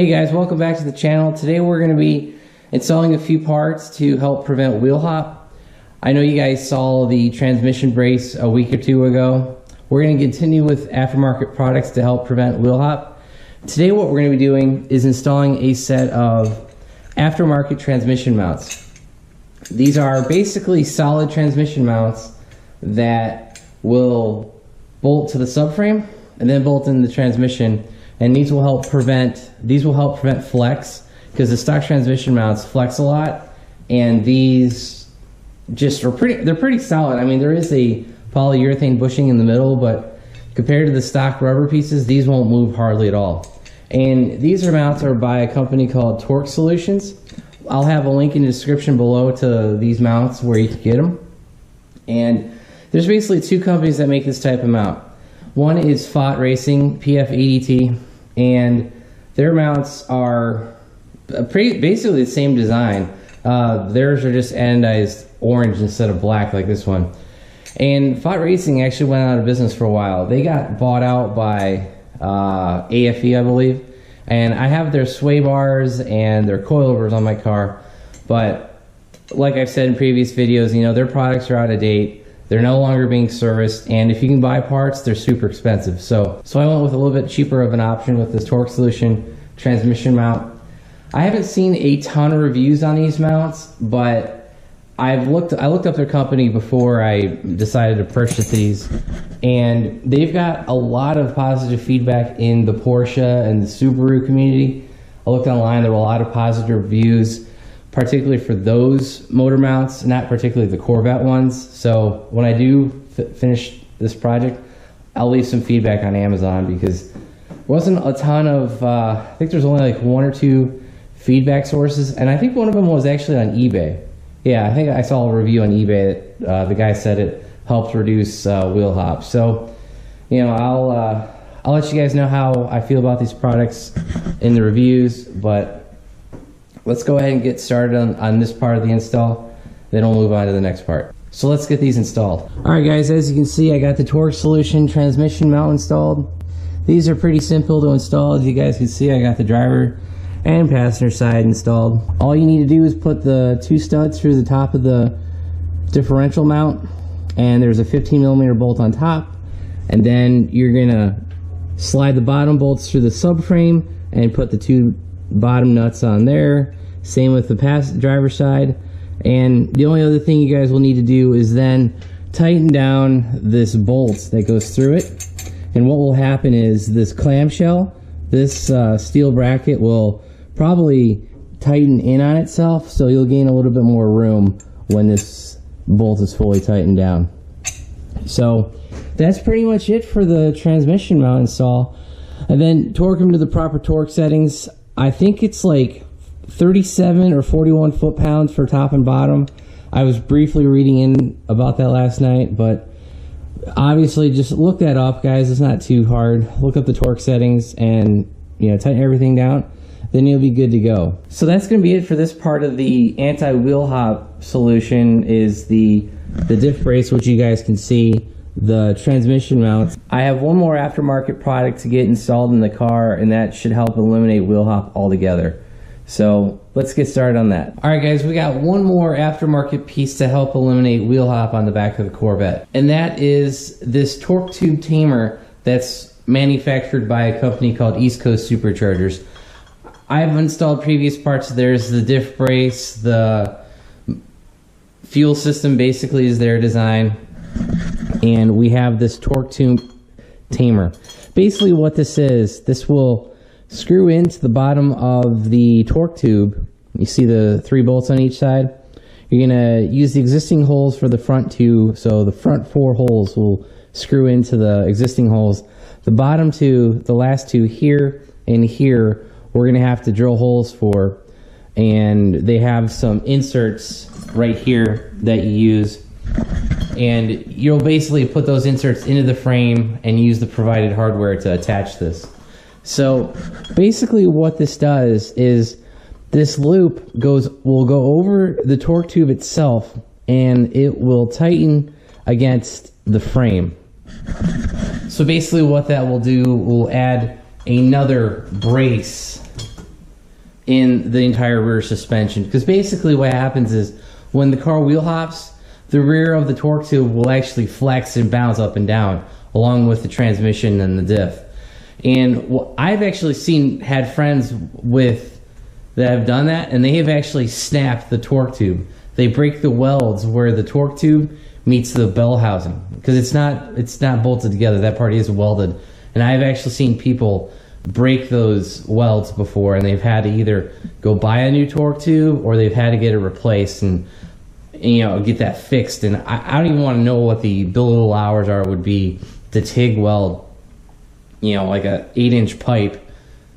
Hey guys, welcome back to the channel. Today we're going to be installing a few parts to help prevent wheel hop. I know you guys saw the transmission brace a week or two ago. We're going to continue with aftermarket products to help prevent wheel hop. Today what we're going to be doing is installing a set of aftermarket transmission mounts. These are basically solid transmission mounts that will bolt to the subframe and then bolt in the transmission. And these will help prevent flex, because the stock transmission mounts flex a lot, and these just are pretty solid. I mean, there is a polyurethane bushing in the middle, but compared to the stock rubber pieces, these won't move hardly at all. And these mounts are by a company called Torque Solutions. I'll have a link in the description below to these mounts where you can get them. And there's basically two companies that make this type of mount. One is FOT Racing, PF80T, and their mounts are basically the same design. Theirs are just anodized orange instead of black like this one. And FOT Racing actually went out of business for a while. They got bought out by AFE, I believe. And I have their sway bars and their coilovers on my car. But like I've said in previous videos, you know, their products are out of date. They're no longer being serviced, and if you can buy parts, they're super expensive. So I went with a little bit cheaper of an option with this Torque Solution transmission mount. I haven't seen a ton of reviews on these mounts, but I looked up their company before I decided to purchase these, and they've got a lot of positive feedback in the Porsche and the Subaru community. I looked online, there were a lot of positive reviews, particularly for those motor mounts, not particularly the Corvette ones. So when I do finish this project, I'll leave some feedback on Amazon, because there wasn't a ton of, I think there's only like one or two feedback sources, and I think one of them was actually on eBay. Yeah, I think I saw a review on eBay that the guy said it helps reduce wheel hop. So, you know, I'll let you guys know how I feel about these products in the reviews, but let's go ahead and get started on this part of the install, then we'll move on to the next part. So let's get these installed. Alright guys, as you can see, I got the Torque Solution transmission mount installed. These are pretty simple to install. As you guys can see, I got the driver and passenger side installed. All you need to do is put the two studs through the top of the differential mount, and there's a 15mm bolt on top, and then you're gonna slide the bottom bolts through the subframe and put the two bottom nuts on there. Same with the driver's side. And the only other thing you guys will need to do is then tighten down this bolt that goes through it. And what will happen is this clamshell, this steel bracket, will probably tighten in on itself, so you'll gain a little bit more room when this bolt is fully tightened down. So that's pretty much it for the transmission mount install. And then torque them to the proper torque settings. I think it's like 37 or 41 foot-pounds for top and bottom. I was briefly reading in about that last night, but obviously just look that up, guys. It's not too hard. Look up the torque settings and, you know, tighten everything down. Then you'll be good to go. So that's going to be it for this part of the anti-wheel hop solution, is the diff brace, which you guys can see, the transmission mounts. I have one more aftermarket product to get installed in the car, and that should help eliminate wheel hop altogether. So let's get started on that. Alright guys, we got one more aftermarket piece to help eliminate wheel hop on the back of the Corvette, and that is this torque tube tamer that's manufactured by a company called East Coast Superchargers. I've installed previous parts. There's the diff brace, the fuel system basically is their design, and we have this torque tube tamer. Basically what this is, this will screw into the bottom of the torque tube. You see the 3 bolts on each side. You're going to use the existing holes for the front 2, so the front 4 holes will screw into the existing holes. The bottom 2, the last 2 here and here, we're going to have to drill holes for, and they have some inserts right here that you use, and you'll basically put those inserts into the frame and use the provided hardware to attach this. So basically what this does is this loop will go over the torque tube itself, and it will tighten against the frame. So basically what that will do will add another brace in the entire rear suspension. Because basically what happens is when the car wheel hops, the rear of the torque tube will actually flex and bounce up and down along with the transmission and the diff. And I've actually had friends that have done that, and they have actually snapped the torque tube. They break the welds where the torque tube meets the bell housing, because it's not bolted together. That part is welded, and I've actually seen people break those welds before, and they've had to either go buy a new torque tube or they've had to get it replaced and get that fixed. And I don't even want to know what the billable hours would be to TIG weld, like a 8-inch pipe.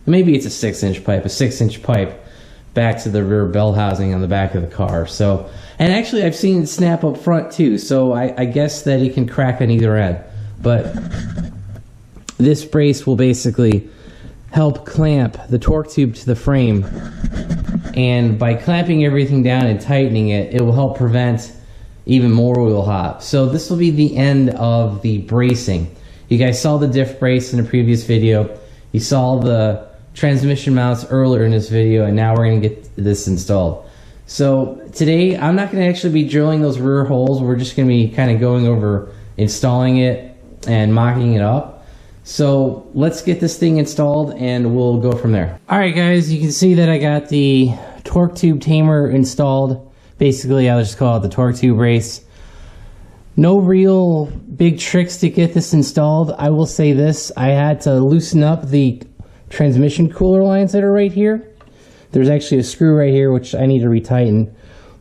Maybe it's a 6-inch pipe, a 6-inch pipe back to the rear bell housing on the back of the car. So, and actually I've seen it snap up front too, so I guess that it can crack on either end. But this brace will basically help clamp the torque tube to the frame, and by clamping everything down and tightening it, it will help prevent even more wheel hop. So this will be the end of the bracing. You guys saw the diff brace in a previous video. You saw the transmission mounts earlier in this video, and now we're going to get this installed. So today I'm not going to actually be drilling those rear holes. We're just going to be kind of going over installing it and mocking it up. So let's get this thing installed and we'll go from there. Alright guys, you can see that I got the torque tube tamer installed. Basically I'll just call it the torque tube brace. No real big tricks to get this installed. I will say this, I had to loosen up the transmission cooler lines that are right here. There's actually a screw right here which I need to retighten,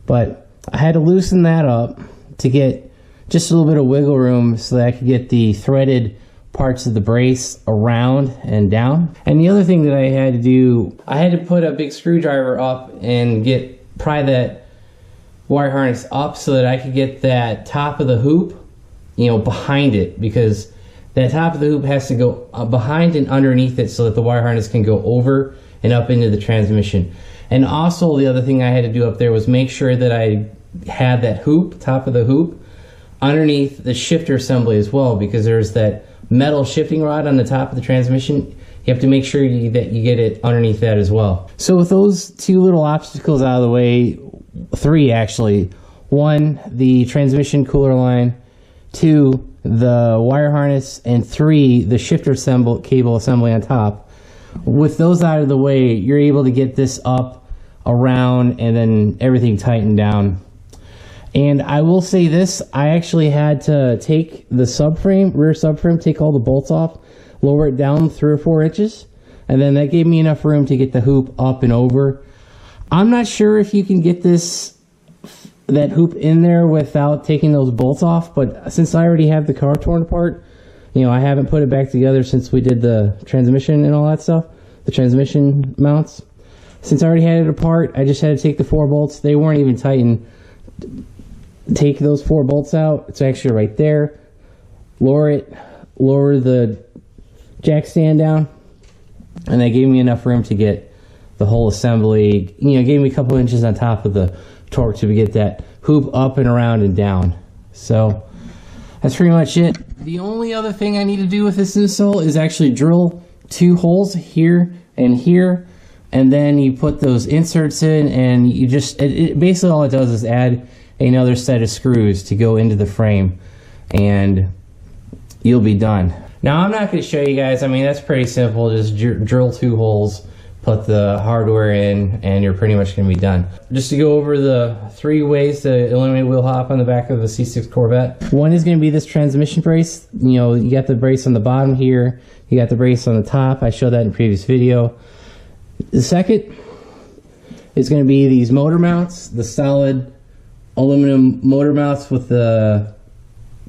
but I had to loosen that up to get just a little bit of wiggle room so that I could get the threaded parts of the brace around and down. And the other thing that I had to do, I had to put a big screwdriver up and pry that wire harness up so that I could get that top of the hoop, behind it, because that top of the hoop has to go behind and underneath it so that the wire harness can go over and up into the transmission. And also the other thing I had to do up there was make sure that I had that hoop, top of the hoop, underneath the shifter assembly as well, because there's that metal shifting rod on the top of the transmission. You have to make sure that you get it underneath that as well. So with those two little obstacles out of the way, 3 actually. 1, the transmission cooler line. 2, the wire harness. And 3, the shifter cable assembly on top. With those out of the way, you're able to get this up, around, and then everything tightened down. And I will say this, I actually had to take the rear subframe, take all the bolts off, lower it down 3 or 4 inches, and then that gave me enough room to get the hoop up and over. I'm not sure if you can get that hoop in there without taking those bolts off, but since I already have the car torn apart, I haven't put it back together since we did the transmission and all that stuff, the transmission mounts. Since I already had it apart, I just had to take the 4 bolts. They weren't even tightened. Take those 4 bolts out. It's actually right there. Lower the jack stand down, and that gave me enough room to get the whole assembly. Gave me a couple inches on top of the torque to get that hoop up and around and down. So that's pretty much it. The only other thing I need to do with this install is actually drill 2 holes here and here, and then you put those inserts in, and you just basically all it does is add another set of screws to go into the frame, and you'll be done. Now I'm not going to show you guys. I mean, that's pretty simple. Just drill 2 holes, put the hardware in, and you're pretty much going to be done. Just to go over the 3 ways to eliminate wheel hop on the back of the C6 Corvette. One is going to be this transmission brace. You got the brace on the bottom here, you got the brace on the top. I showed that in a previous video. The second is going to be these motor mounts, the solid aluminum motor mounts with the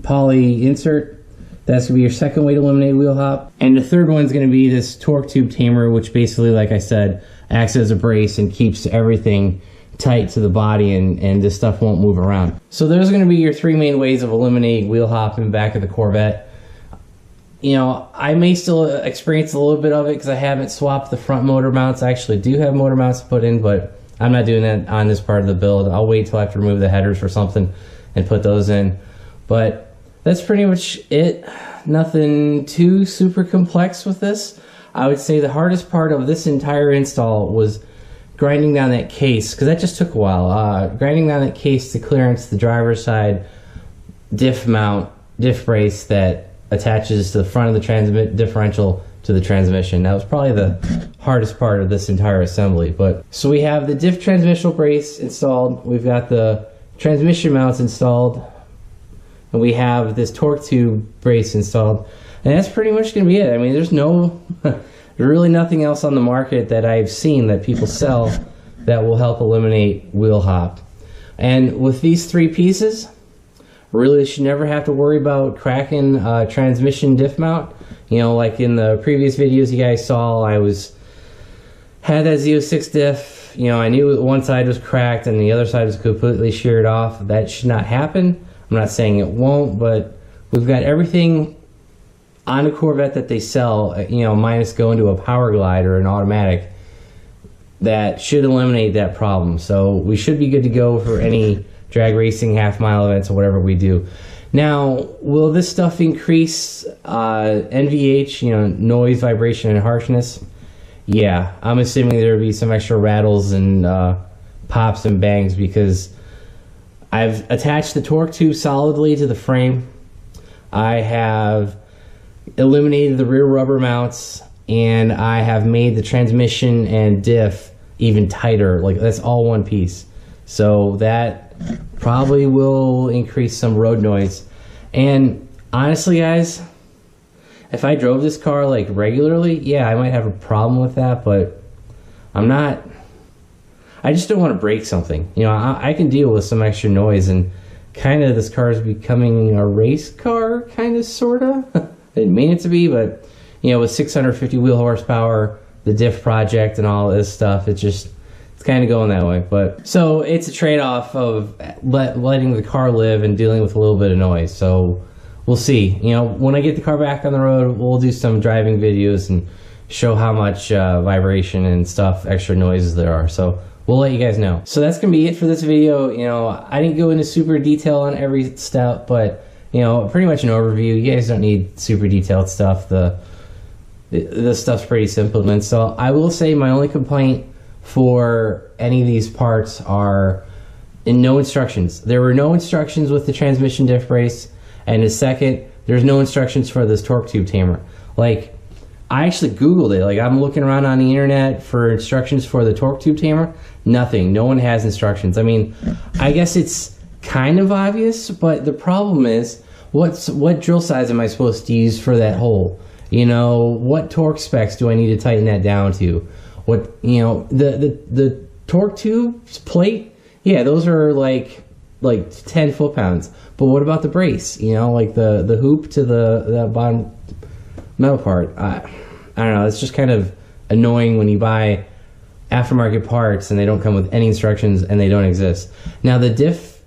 poly insert. That's going to be your second way to eliminate wheel hop. And the third one is going to be this torque tube tamer, which basically, like I said, acts as a brace and keeps everything tight to the body, and this stuff won't move around. So those are going to be your 3 main ways of eliminating wheel hop in the back of the Corvette. I may still experience a little bit of it because I haven't swapped the front motor mounts. I actually do have motor mounts to put in, but I'm not doing that on this part of the build. I'll wait till I have to remove the headers or something and put those in. But that's pretty much it. Nothing too super complex with this. I would say the hardest part of this entire install was grinding down that case, because that just took a while, grinding down that case to clearance the driver's side diff brace that attaches to the front of the differential to the transmission. That was probably the hardest part of this entire assembly. But so we have the diff transmissional brace installed, we've got the transmission mounts installed, and we have this torque tube brace installed, and that's pretty much going to be it. I mean, there's really nothing else on the market that I've seen that people sell that will help eliminate wheel hop. And with these three pieces, really should never have to worry about cracking transmission diff mount. You know, like in the previous videos you guys saw, I had that Z06 diff. You know, I knew one side was cracked and the other side was completely sheared off. That should not happen. I'm not saying it won't, but we've got everything on a Corvette that they sell, you know, minus going to a Power Glide or an automatic, that should eliminate that problem. So we should be good to go for any drag racing, half-mile events, or whatever we do. Now, will this stuff increase NVH, you know, noise, vibration, and harshness? Yeah, I'm assuming there will be some extra rattles and pops and bangs, because I've attached the torque tube solidly to the frame. I have eliminated the rear rubber mounts, and I have made the transmission and diff even tighter. Like, that's all one piece. So that probably will increase some road noise. And honestly, guys, if I drove this car like regularly, yeah, I might have a problem with that, but I just don't want to break something. You know, I can deal with some extra noise, and kind of this car is becoming a race car, kind of, sort of. I didn't mean it to be, but, you know, with 650 wheel horsepower, the diff project and all this stuff, it's kind of going that way. But so it's a trade-off of letting the car live and dealing with a little bit of noise. So we'll see. You know, when I get the car back on the road, we'll do some driving videos and show how much vibration and stuff, extra noises there are. So we'll let you guys know. So that's gonna be it for this video. You know, I didn't go into super detail on every step, but, you know, pretty much an overview. You guys don't need super detailed stuff. The stuff's pretty simple. And so I will say my only complaint for any of these parts are no instructions. There were no instructions with the transmission diff brace, and the second, there's no instructions for this torque tube tamer. Like, I actually Googled it. Like, I'm looking around on the internet for instructions for the torque tube tamer. Nothing. No one has instructions. I mean, I guess it's kind of obvious, but the problem is, what drill size am I supposed to use for that hole? You know, what torque specs do I need to tighten that down to? What, you know, the torque tube plate, yeah, those are like 10 foot-pounds. But what about the brace? You know, like the hoop to the bottom metal part. I don't know. It's just kind of annoying when you buy aftermarket parts and they don't come with any instructions and they don't exist. Now the diff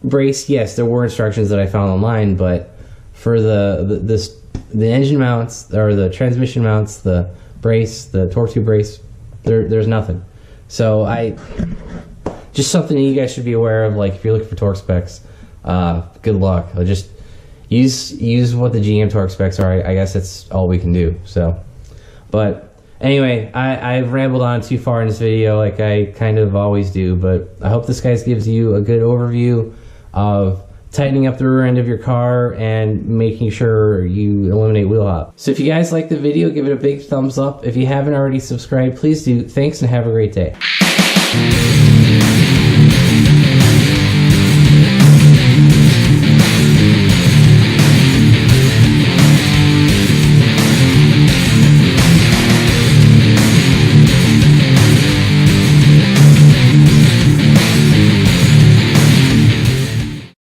brace, yes, there were instructions that I found online, but for the engine mounts or the transmission mounts, the brace, the torque tube brace, there's nothing. So just something that you guys should be aware of. Like, if you're looking for torque specs, good luck. I'll just use what the GM torque specs are. I guess that's all we can do. So, but anyway, I've rambled on too far in this video, like I kind of always do. But I hope this guys gives you a good overview of tightening up the rear end of your car and making sure you eliminate wheel hop. So if you guys like the video, give it a big thumbs up. If you haven't already subscribed, please do. Thanks and have a great day.